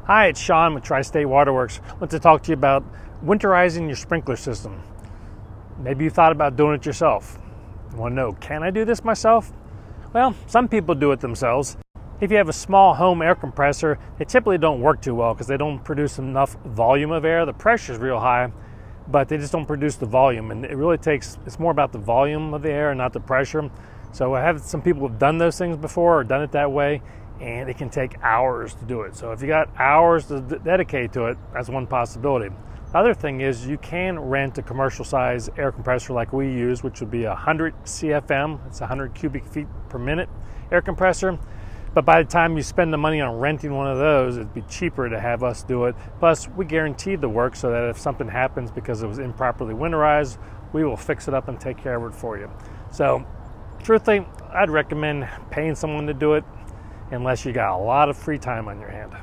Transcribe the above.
Hi, it's Sean with Tri-State Waterworks. I want to talk to you about winterizing your sprinkler system. Maybe you thought about doing it yourself. You want to know, can I do this myself? Well, some people do it themselves. If you have a small home air compressor, they typically don't work too well because they don't produce enough volume of air. The pressure is real high, but they just don't produce the volume. And it really takes, it's more about the volume of the air and not the pressure. So I have some people who've done those things before or done it that way, and it can take hours to do it. So if you got hours to dedicate to it, that's one possibility. The other thing is you can rent a commercial size air compressor like we use, which would be 100 CFM. It's 100 cubic feet per minute air compressor. But by the time you spend the money on renting one of those, it'd be cheaper to have us do it. Plus, we guarantee the work so that if something happens because it was improperly winterized, we will fix it up and take care of it for you. So, truthfully, I'd recommend paying someone to do it unless you got a lot of free time on your hand.